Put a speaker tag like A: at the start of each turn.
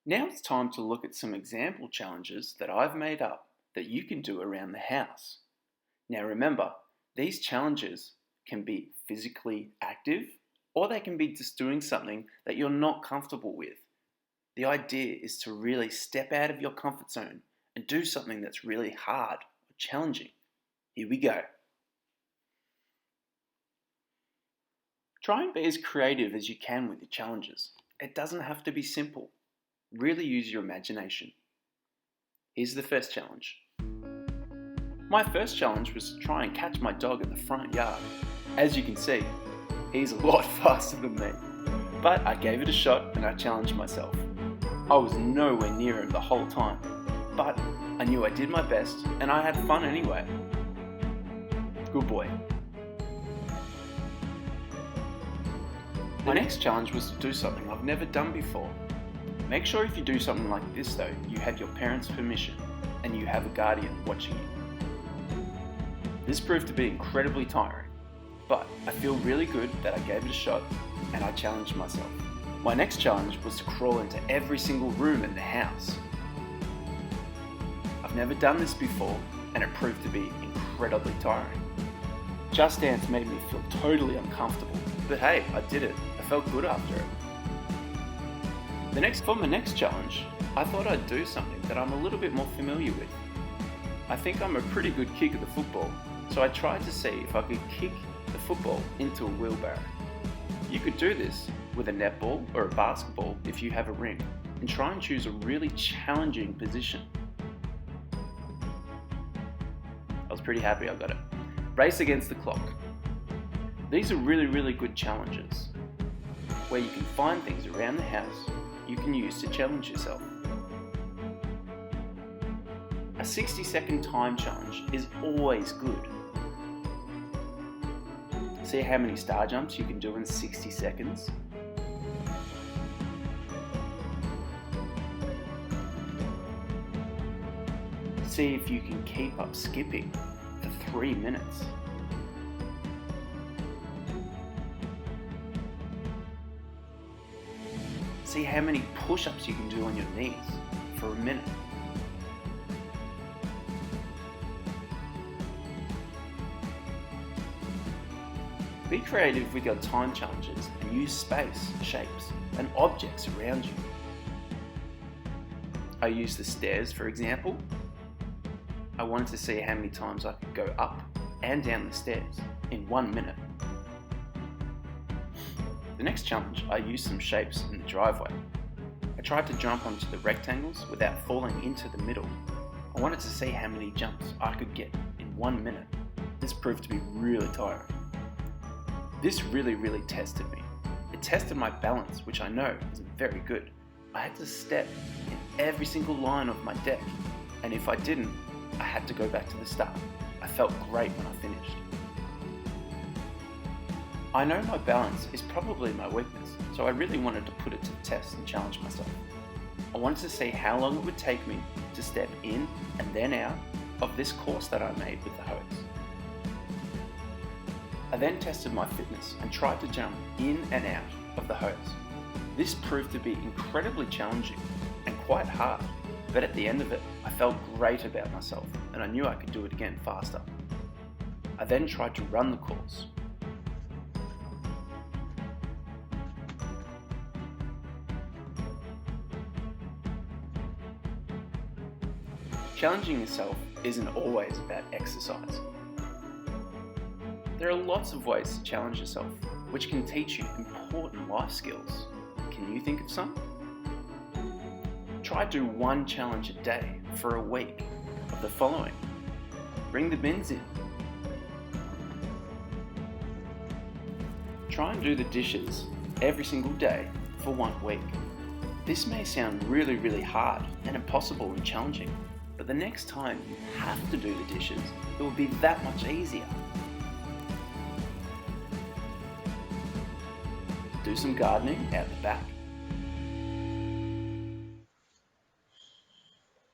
A: Now it's time to look at some example challenges that I've made up that you can do around the house. Now remember, these challenges can be physically active or they can be just doing something that you're not comfortable with. The idea is to really step out of your comfort zone and do something that's really hard or challenging. Here we go. Try and be as creative as you can with your challenges. It doesn't have to be simple. Really use your imagination. Here's the first challenge. My first challenge was to try and catch my dog in the front yard. As you can see, he's a lot faster than me. But I gave it a shot and I challenged myself. I was nowhere near him the whole time, but I knew I did my best and I had fun anyway. Good boy. My next challenge was to do something I've never done before. Make sure if you do something like this though, you have your parents' permission and you have a guardian watching you. This proved to be incredibly tiring, but I feel really good that I gave it a shot and I challenged myself. My next challenge was to crawl into every single room in the house. I've never done this before and it proved to be incredibly tiring. Just Dance made me feel totally uncomfortable, but hey, I did it. I felt good after it. For my next challenge, I thought I'd do something that I'm a little bit more familiar with. I think I'm a pretty good kicker of the football, so I tried to see if I could kick the football into a wheelbarrow. You could do this with a netball or a basketball if you have a ring, and try and choose a really challenging position. I was pretty happy I got it. Race against the clock. These are really good challenges, where you can find things around the house you can use to challenge yourself. A 60-second time challenge is always good. See how many star jumps you can do in 60 seconds? See if you can keep up skipping for 3 minutes. See how many push-ups you can do on your knees for a minute. Be creative with your time challenges and use space, shapes, and objects around you. I used the stairs for example. I wanted to see how many times I could go up and down the stairs in 1 minute. The next challenge, I used some shapes in the driveway. I tried to jump onto the rectangles without falling into the middle. I wanted to see how many jumps I could get in 1 minute. This proved to be really tiring. This really tested me. It tested my balance, which I know isn't very good. I had to step in every single line of my deck, and if I didn't, I had to go back to the start. I felt great when I finished. I know my balance is probably my weakness, so I really wanted to put it to the test and challenge myself. I wanted to see how long it would take me to step in and then out of this course that I made with the hose. I then tested my fitness and tried to jump in and out of the hose. This proved to be incredibly challenging and quite hard, but at the end of it, I felt great about myself and I knew I could do it again faster. I then tried to run the course. Challenging yourself isn't always about exercise. There are lots of ways to challenge yourself, which can teach you important life skills. Can you think of some? Try do one challenge a day for a week of the following. Bring the bins in. Try and do the dishes every single day for 1 week. This may sound really hard and impossible and challenging, but the next time you have to do the dishes, it will be that much easier. Do some gardening out the back.